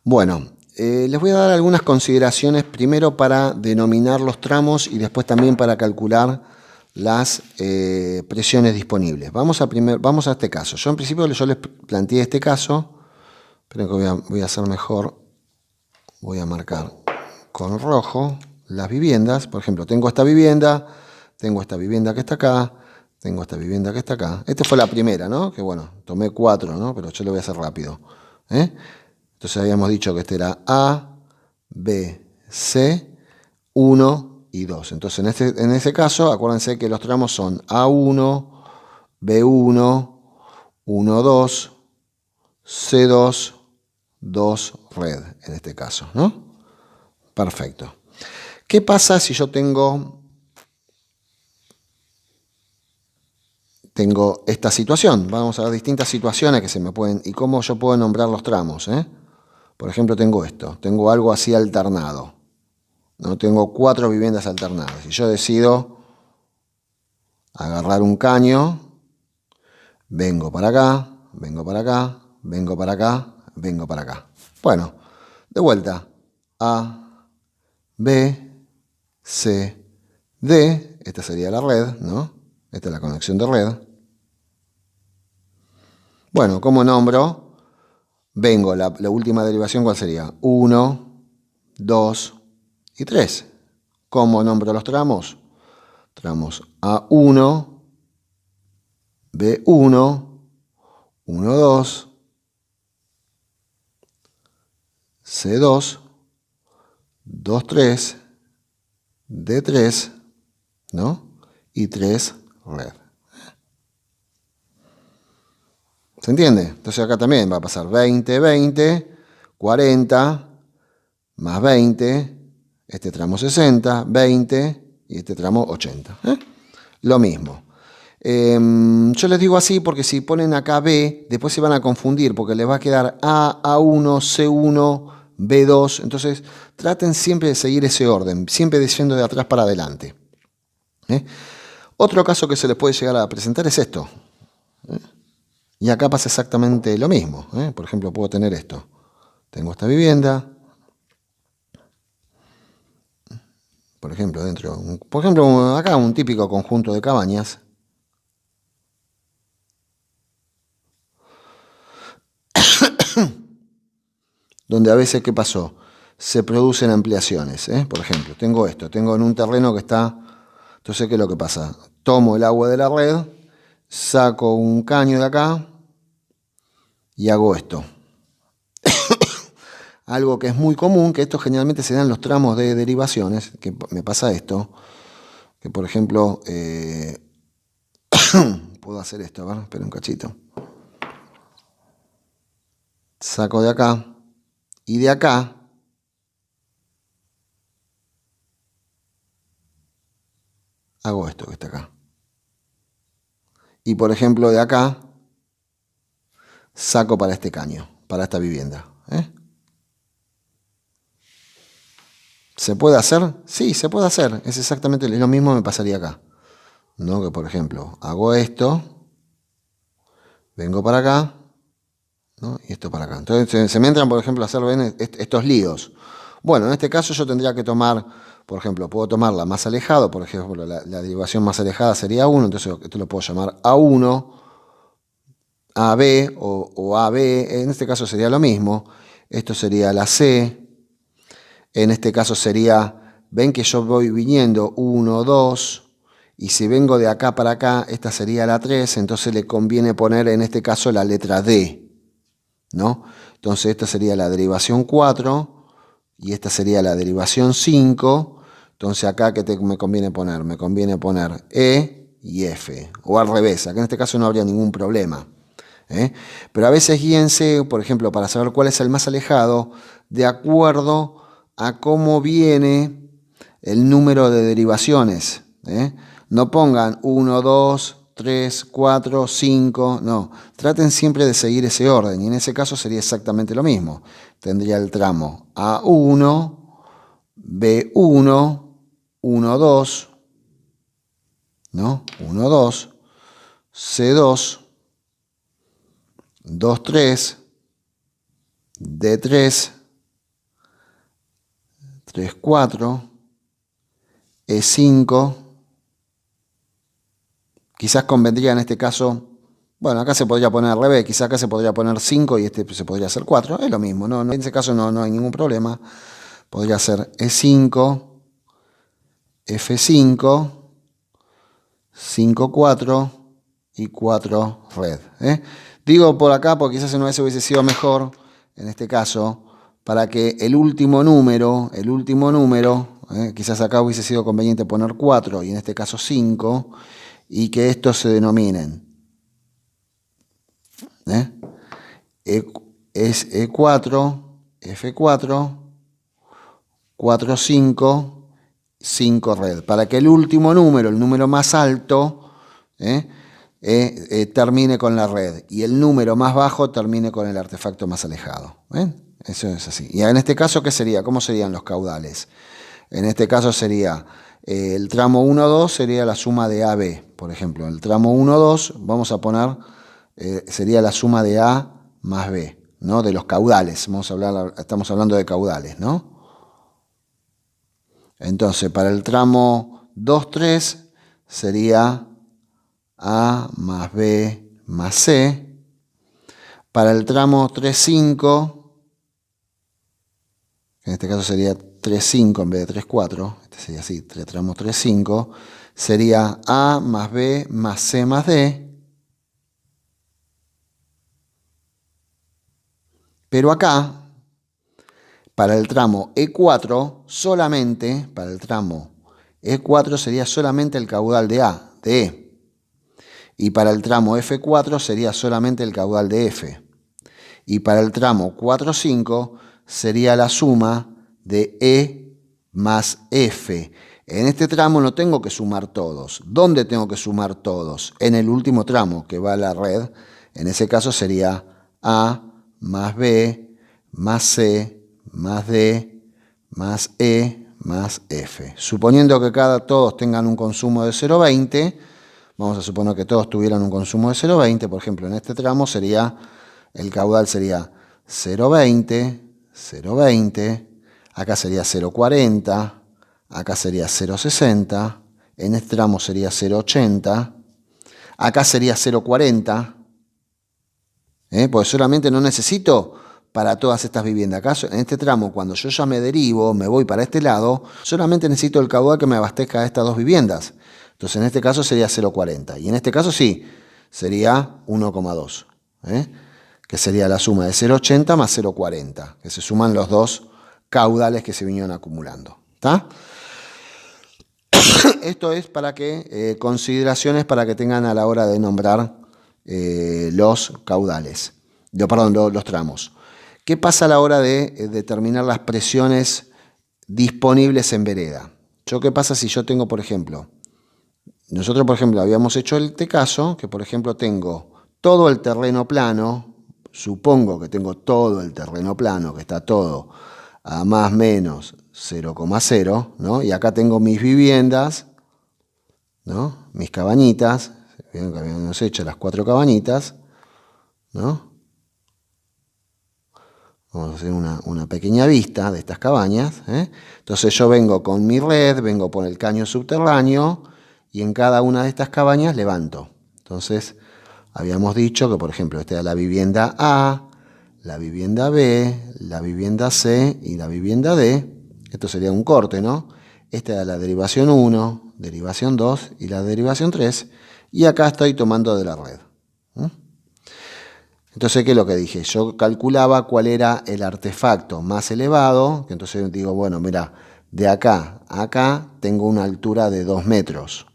Bueno, les voy a dar algunas consideraciones primero para denominar los tramos y después también para calcular las presiones disponibles. Vamos a este caso. Yo en principio yo les planteé este caso. Esperen que voy a hacer mejor. Voy a marcar con rojo las viviendas. Por ejemplo, tengo esta vivienda que está acá, tengo esta vivienda que está acá. Esta fue la primera, ¿no? Que bueno, tomé 4, ¿no? Pero yo lo voy a hacer rápido. Entonces habíamos dicho que este era A, B, C, 1 y 2. Entonces en ese caso, acuérdense que los tramos son A1, B1, 1, 2, C2, 2, red, en este caso, ¿no? Perfecto. ¿Qué pasa si yo tengo esta situación? Vamos a ver distintas situaciones que se me pueden y cómo yo puedo nombrar los tramos, Por ejemplo, tengo esto, tengo algo así alternado. ¿No? Tengo 4 viviendas alternadas. Si yo decido agarrar un caño, vengo para acá, vengo para acá, vengo para acá, vengo para acá. Bueno, de vuelta. A, B, C, D. Esta sería la red, ¿no? Esta es la conexión de red. Bueno, ¿cómo nombro? Vengo, la última derivación, ¿cuál sería? 1, 2 y 3. ¿Cómo nombro los tramos? Tramos A1, B1, 1, 2, C2, 2, 3, D3, ¿no? Y 3, red. ¿Se entiende? Entonces acá también va a pasar 20, 20, 40, más 20, este tramo 60, 20 y este tramo 80. Lo mismo. Yo les digo así porque si ponen acá B, después se van a confundir porque les va a quedar A, A1, C1, B2. Entonces traten siempre de seguir ese orden, siempre diciendo de atrás para adelante. Otro caso que se les puede llegar a presentar es esto. Y acá pasa exactamente lo mismo. Por ejemplo, puedo tener esto. Tengo esta vivienda. Por ejemplo, acá un típico conjunto de cabañas. Donde a veces, ¿qué pasó? Se producen ampliaciones. Por ejemplo, tengo esto. Tengo en un terreno que está... Entonces, ¿qué es lo que pasa? Tomo el agua de la red, saco un caño de acá y hago esto. Algo que es muy común, que esto generalmente se da en los tramos de derivaciones, que me pasa esto, que por ejemplo, puedo hacer esto, a ver, espera un cachito. Saco de acá y de acá hago esto que está acá. Y por ejemplo, de acá saco para este caño, para esta vivienda. ¿Se puede hacer? Sí, se puede hacer. Es exactamente lo mismo me pasaría acá. ¿No? Que por ejemplo, hago esto, vengo para acá, ¿no? Y esto para acá. Entonces se me entran, por ejemplo, a hacer estos líos. Bueno, en este caso yo tendría que tomar, por ejemplo, puedo tomar la más alejada, por ejemplo, la derivación más alejada sería 1, entonces esto lo puedo llamar A1, AB o AB, en este caso sería lo mismo. Esto sería la C. En este caso sería, ven que yo voy viniendo 1, 2, y si vengo de acá para acá, esta sería la 3, entonces le conviene poner en este caso la letra D, ¿no? Entonces esta sería la derivación 4, y esta sería la derivación 5, entonces acá ¿qué me conviene poner? Me conviene poner E y F, o al revés, acá en este caso no habría ningún problema. Pero a veces guíense, por ejemplo, para saber cuál es el más alejado, de acuerdo a cómo viene el número de derivaciones. No pongan 1, 2, 3, 4, 5, no. Traten siempre de seguir ese orden y en ese caso sería exactamente lo mismo. Tendría el tramo A1, B1, 1, 2, ¿no? 1, 2, C2, 2, 3, D3, 3, 4, E5. Quizás convendría en este caso, bueno, acá se podría poner al revés, quizás acá se podría poner 5 y este se podría hacer 4, es lo mismo, ¿no? En ese caso no hay ningún problema. Podría ser E5, F5, 5, 4 y 4 red. Digo por acá porque quizás en una vez hubiese sido mejor, en este caso, para que el último número, quizás acá hubiese sido conveniente poner 4 y en este caso 5, y que estos se denominen. Es E4, F4, 4, 5, 5 red. Para que el último número, el número más alto, termine con la red y el número más bajo termine con el artefacto más alejado. Eso es así. Y en este caso, ¿qué sería? ¿Cómo serían los caudales? En este caso sería el tramo 1-2 sería la suma de AB, por ejemplo. El tramo 1-2 vamos a poner, sería la suma de A más B, ¿no? De los caudales. Estamos hablando de caudales, ¿no? Entonces, para el tramo 2-3 sería A más B más C. Para el tramo 3-5, en este caso sería 3-5 en vez de 3-4, este sería así, tramo 3-5, sería A más B más C más D. Pero acá, para el tramo E4, solamente, para el tramo E4 sería solamente el caudal de A, de E. Y para el tramo F4 sería solamente el caudal de F. Y para el tramo 4-5 sería la suma de E más F. En este tramo no tengo que sumar todos. ¿Dónde tengo que sumar todos? En el último tramo que va a la red. En ese caso sería A más B más C más D más E más F. Suponiendo que todos tengan un consumo de 0,20, vamos a suponer que todos tuvieran un consumo de 0,20, por ejemplo, en este tramo sería, el caudal sería 0,20, 0,20, acá sería 0,40, acá sería 0,60, en este tramo sería 0,80, acá sería 0,40, pues solamente no necesito para todas estas viviendas. Acá en este tramo, cuando yo ya me derivo, me voy para este lado, solamente necesito el caudal que me abastezca a estas dos viviendas. Entonces en este caso sería 0,40. Y en este caso sí, sería 1,2. Que sería la suma de 0,80 más 0,40. Que se suman los dos caudales que se vinieron acumulando. ¿Está? Esto es para que, consideraciones para que tengan a la hora de nombrar los caudales. Los tramos. ¿Qué pasa a la hora de determinar las presiones disponibles en vereda? ¿Qué pasa si yo tengo, por ejemplo, nosotros, por ejemplo, habíamos hecho este caso, que por ejemplo tengo todo el terreno plano, supongo que tengo todo el terreno plano, que está todo a más o menos 0,0, ¿no? Y acá tengo mis viviendas, ¿no? Mis cabañitas, vieron que habíamos hecho las 4 cabañitas, ¿no? Vamos a hacer una pequeña vista de estas cabañas. Entonces yo vengo con mi red, vengo por el caño subterráneo y en cada una de estas cabañas levanto. Entonces habíamos dicho que, por ejemplo, esta era la vivienda A, la vivienda B, la vivienda C y la vivienda D. Esto sería un corte, ¿no? Esta era la derivación 1, derivación 2 y la derivación 3. Y acá estoy tomando de la red. Entonces, ¿qué es lo que dije? Yo calculaba cuál era el artefacto más elevado, que entonces digo, bueno, mira, de acá a acá tengo una altura de 2 metros.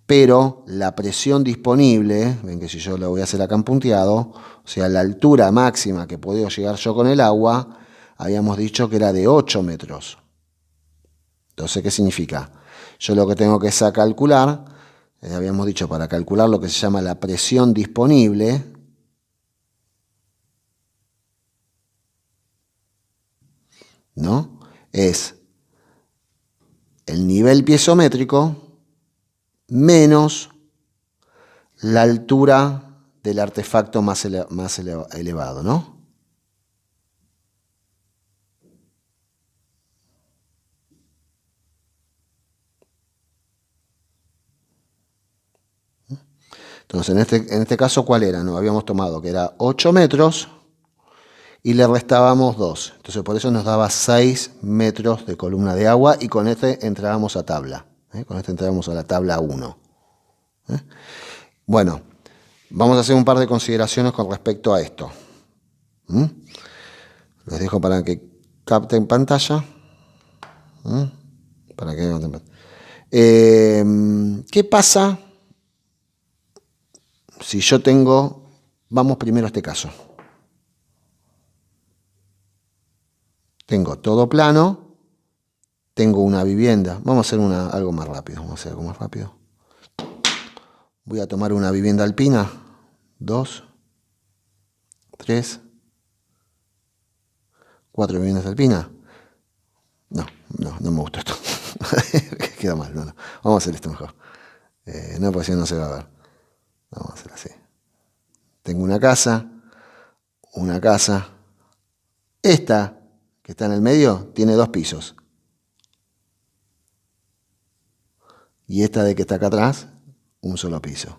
Pero la presión disponible, ven que si yo lo voy a hacer acá en punteado, o sea, la altura máxima que puedo llegar yo con el agua, habíamos dicho que era de 8 metros. Entonces, ¿qué significa? Yo lo que tengo que es calcular, habíamos dicho para calcular lo que se llama la presión disponible, ¿no? Es el nivel piezométrico menos la altura del artefacto más elevado, ¿no? Entonces, en este caso, ¿cuál era? Nos habíamos tomado que era 8 metros y le restábamos 2. Entonces, por eso nos daba 6 metros de columna de agua y con este entrábamos a tabla. Con este entrábamos a la tabla 1. Bueno, vamos a hacer un par de consideraciones con respecto a esto. Les dejo para que capten pantalla. Para que capten pantalla. ¿Qué pasa si yo tengo, vamos primero a este caso, tengo todo plano, tengo una vivienda, vamos a hacer algo más rápido, voy a tomar una vivienda alpina, 2, 3, 4 viviendas alpinas, no me gusta esto, queda mal, no, vamos a hacer esto mejor, no, porque si no se va a ver, vamos a hacer así, tengo una casa, esta que está en el medio tiene 2 pisos. Y esta de que está acá atrás, un solo piso.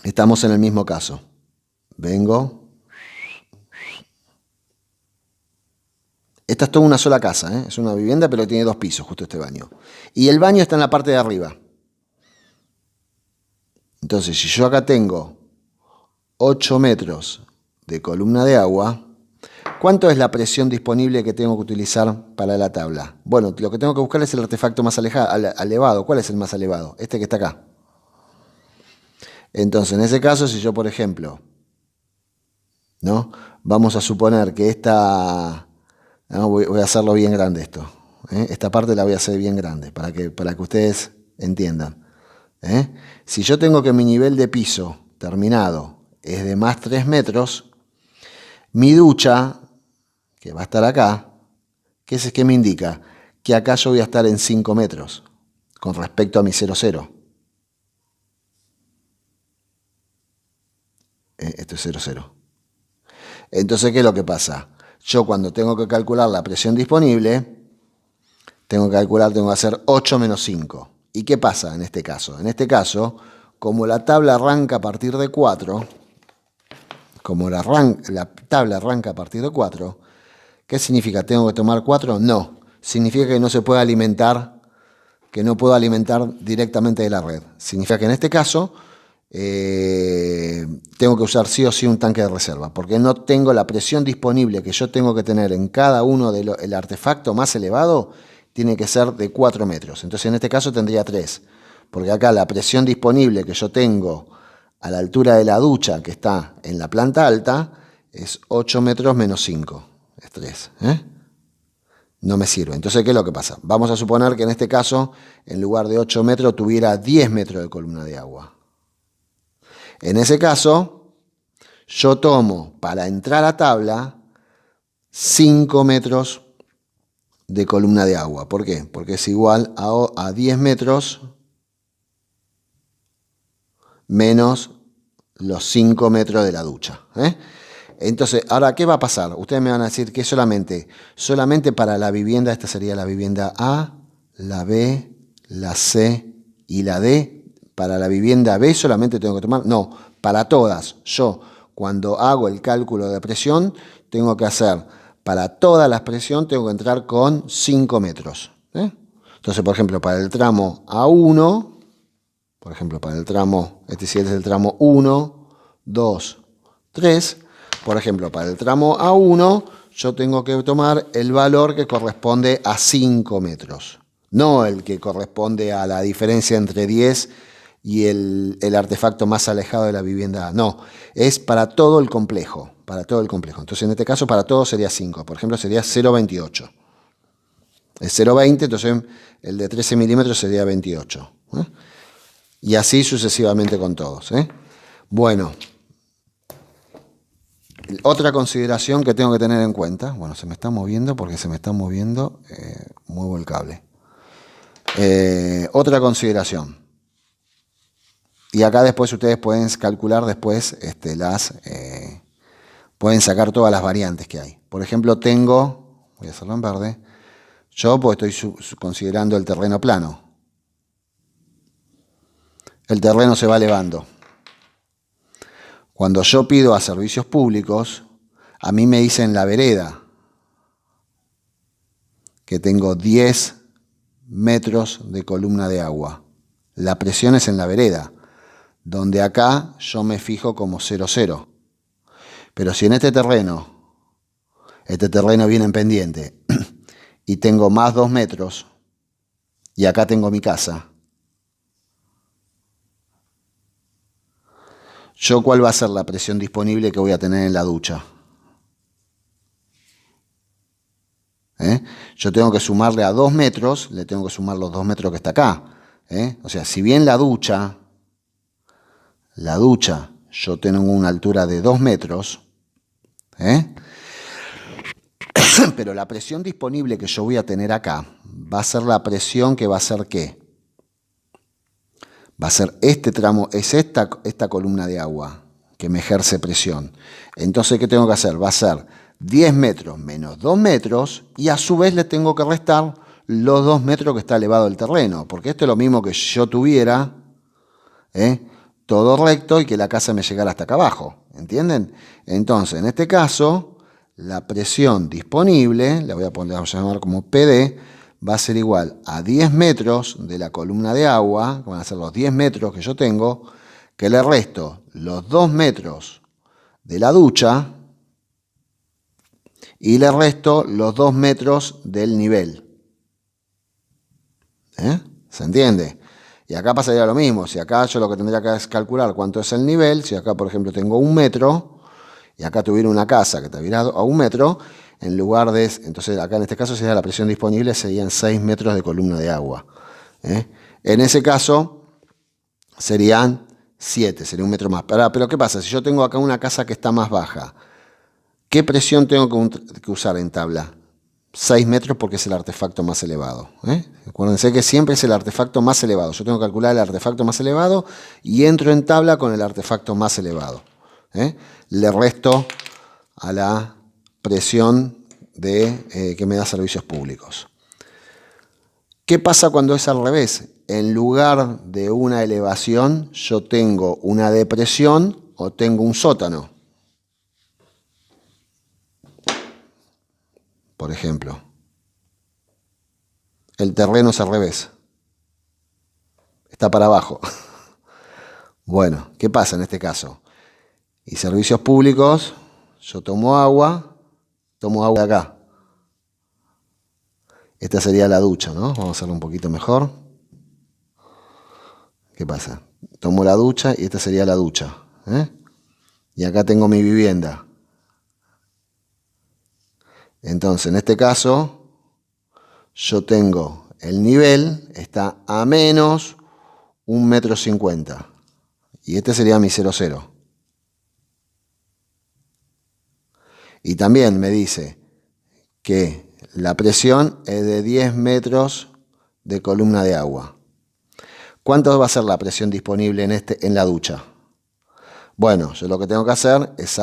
Estamos en el mismo caso. Vengo. Esta es toda una sola casa, es una vivienda, pero tiene 2 pisos, justo este baño. Y el baño está en la parte de arriba. Entonces, si yo acá tengo 8 metros de columna de agua, ¿cuánto es la presión disponible que tengo que utilizar para la tabla? Bueno, lo que tengo que buscar es el artefacto más elevado. ¿Cuál es el más elevado? Este que está acá. Entonces, en ese caso, si yo, por ejemplo, ¿no? Vamos a suponer que esta... No, voy a hacerlo bien grande esto. Esta parte la voy a hacer bien grande para que ustedes entiendan. Si yo tengo que mi nivel de piso terminado es de más 3 metros, mi ducha, que va a estar acá, ¿qué me indica? Que acá yo voy a estar en 5 metros con respecto a mi 0,0. Esto es 0,0. Entonces, ¿qué es lo que pasa? Yo cuando tengo que calcular la presión disponible, tengo que hacer 8 menos 5. ¿Y qué pasa en este caso? En este caso, como la tabla arranca a partir de 4, ¿qué significa? ¿Tengo que tomar 4? No. Significa que no se puede alimentar, que no puedo alimentar directamente de la red. Significa que en este caso tengo que usar sí o sí un tanque de reserva, porque no tengo la presión disponible que yo tengo que tener en cada uno del artefacto más elevado, tiene que ser de 4 metros. Entonces en este caso tendría 3, porque acá la presión disponible que yo tengo a la altura de la ducha que está en la planta alta es 8 metros menos 5, es 3. No me sirve. Entonces, ¿qué es lo que pasa? Vamos a suponer que en este caso, en lugar de 8 metros, tuviera 10 metros de columna de agua. En ese caso, yo tomo para entrar a tabla 5 metros de columna de agua. ¿Por qué? Porque es igual a 10 metros menos los 5 metros de la ducha. Entonces, ahora, ¿qué va a pasar? Ustedes me van a decir que solamente para la vivienda, esta sería la vivienda A, la B, la C y la D. Para la vivienda B solamente tengo que tomar, no, para todas. Yo, cuando hago el cálculo de presión, tengo que hacer, para todas las presiones, tengo que entrar con 5 metros. Entonces, por ejemplo, para el tramo A1, este sí es el tramo 1, 2, 3. Por ejemplo, para el tramo A1, yo tengo que tomar el valor que corresponde a 5 metros. No el que corresponde a la diferencia entre 10 y el artefacto más alejado de la vivienda A. No, es para todo el complejo. Entonces, en este caso, para todo sería 5. Por ejemplo, sería 0,28. Es 0,20, entonces el de 13 milímetros sería 28. Y así sucesivamente con todos. Bueno, otra consideración que tengo que tener en cuenta. Bueno, se me está moviendo porque muevo el cable. Otra consideración. Y acá después ustedes pueden calcular pueden sacar todas las variantes que hay. Por ejemplo, voy a hacerlo en verde, yo pues estoy considerando el terreno plano. el terreno se va elevando. Cuando yo pido a servicios públicos, a mí me dicen la vereda que tengo 10 metros de columna de agua. La presión es en la vereda, donde acá yo me fijo como 0,0. Pero si en este terreno viene en pendiente, y tengo más 2 metros, y acá tengo mi casa, ¿yo cuál va a ser la presión disponible que voy a tener en la ducha? Yo tengo que sumarle a 2 metros, le tengo que sumar los 2 metros que está acá. O sea, si bien la ducha, yo tengo una altura de 2 metros, pero la presión disponible que yo voy a tener acá va a ser la presión que va a ser ¿qué? Va a ser este tramo, es esta columna de agua que me ejerce presión. Entonces, ¿qué tengo que hacer? Va a ser 10 metros menos 2 metros y a su vez le tengo que restar los 2 metros que está elevado el terreno, porque esto es lo mismo que yo tuviera todo recto y que la casa me llegara hasta acá abajo, ¿entienden? Entonces, en este caso, la presión disponible, la voy a llamar como PD, va a ser igual a 10 metros de la columna de agua, que van a ser los 10 metros que yo tengo, que le resto los 2 metros de la ducha y le resto los 2 metros del nivel. ¿Se entiende? Y acá pasaría lo mismo. Si acá yo lo que tendría que es calcular cuánto es el nivel, si acá por ejemplo tengo 1 metro y acá tuviera una casa que tuviera a 1 metro, en lugar de, entonces acá en este caso sería la presión disponible, serían 6 metros de columna de agua. En ese caso serían 7, sería 1 metro más. Pero ¿qué pasa? Si yo tengo acá una casa que está más baja, ¿qué presión tengo que usar en tabla? 6 metros porque es el artefacto más elevado. Acuérdense que siempre es el artefacto más elevado. Yo tengo que calcular el artefacto más elevado y entro en tabla con el artefacto más elevado. Le resto a la presión que me da servicios públicos. ¿Qué pasa cuando es al revés? En lugar de una elevación, yo tengo una depresión o tengo un sótano. Por ejemplo, el terreno es al revés. Está para abajo. Bueno, ¿qué pasa en este caso? Y servicios públicos, yo tomo agua de acá. Esta sería la ducha, ¿no? Vamos a hacerlo un poquito mejor. ¿Qué pasa? Tomo la ducha y esta sería la ducha. Y acá tengo mi vivienda. Entonces, en este caso, yo tengo el nivel, está a menos 1,50 m. Y este sería mi 0,0. Y también me dice que la presión es de 10 metros de columna de agua. ¿Cuánto va a ser la presión disponible en la ducha? Bueno, yo lo que tengo que hacer es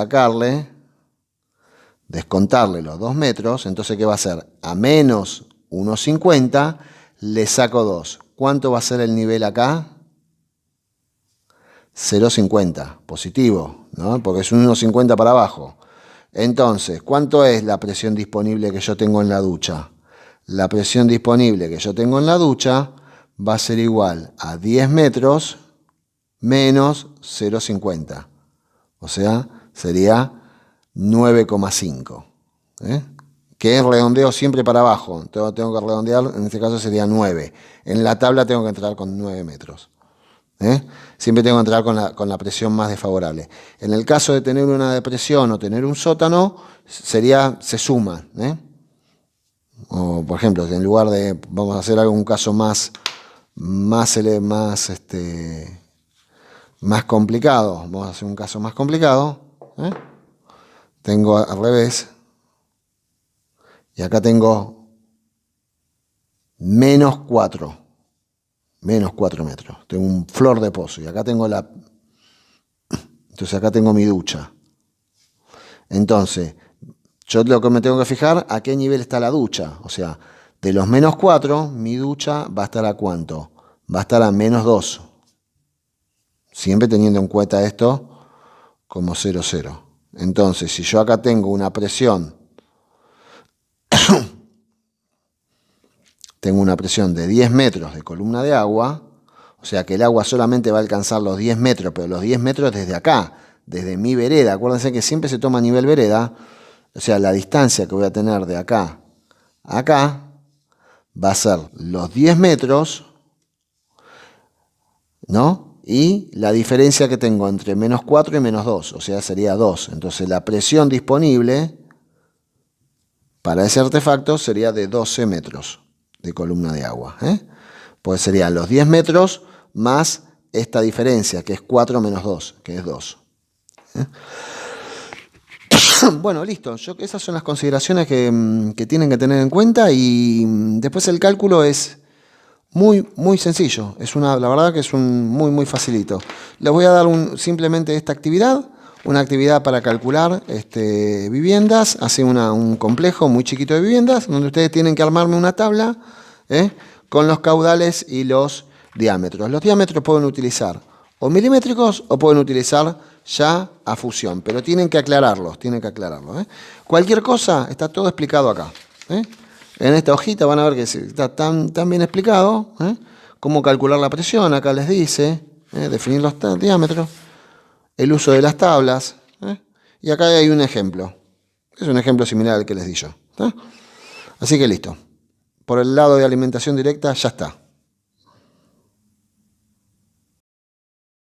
descontarle los 2 metros. Entonces, ¿qué va a ser? A menos 1,50 le saco 2. ¿Cuánto va a ser el nivel acá? 0,50, positivo, ¿no? Porque es un 1,50 para abajo. Entonces, ¿cuánto es la presión disponible que yo tengo en la ducha? La presión disponible que yo tengo en la ducha va a ser igual a 10 metros menos 0,50. O sea, sería 9,5. Que redondeo siempre para abajo. Tengo que redondear, en este caso sería 9. En la tabla tengo que entrar con 9 metros. Siempre tengo que entrar con la presión más desfavorable. En el caso de tener una depresión o tener un sótano, se suma. O, por ejemplo, en lugar de, vamos a hacer algún caso más complicado. Vamos a hacer un caso más complicado. Tengo al revés. Y acá tengo menos 4 metros. Tengo un flor de pozo. Y acá tengo entonces acá tengo mi ducha. Entonces, yo lo que me tengo que fijar, a qué nivel está la ducha. O sea, de los menos 4, mi ducha va a estar a ¿cuánto? Va a estar a menos 2. Siempre teniendo en cuenta esto como 0,0. Entonces, si yo acá tengo una presión, tengo una presión de 10 metros de columna de agua, o sea que el agua solamente va a alcanzar los 10 metros, pero los 10 metros desde acá, desde mi vereda. Acuérdense que siempre se toma a nivel vereda, o sea, la distancia que voy a tener de acá a acá va a ser los 10 metros, ¿no? Y la diferencia que tengo entre -4 y -2, o sea, sería 2. Entonces la presión disponible para ese artefacto sería de 12 metros de columna de agua. Pues serían los 10 metros más esta diferencia, que es 4 menos 2, que es 2. Bueno, listo. Esas son las consideraciones que tienen que tener en cuenta, y después el cálculo es muy sencillo. La verdad que es muy facilito. Les voy a dar simplemente esta actividad, una actividad para calcular viviendas. Hace un complejo muy chiquito de viviendas, donde ustedes tienen que armarme una tabla con los caudales y los diámetros. Los diámetros pueden utilizar o milimétricos o pueden utilizar ya a fusión, pero tienen que aclararlos. Cualquier cosa, está todo explicado acá. En esta hojita van a ver que está tan bien explicado, cómo calcular la presión. Acá les dice, definir los diámetros, el uso de las tablas, y acá hay un ejemplo. Es un ejemplo similar al que les di yo. Así que listo. Por el lado de alimentación directa ya está.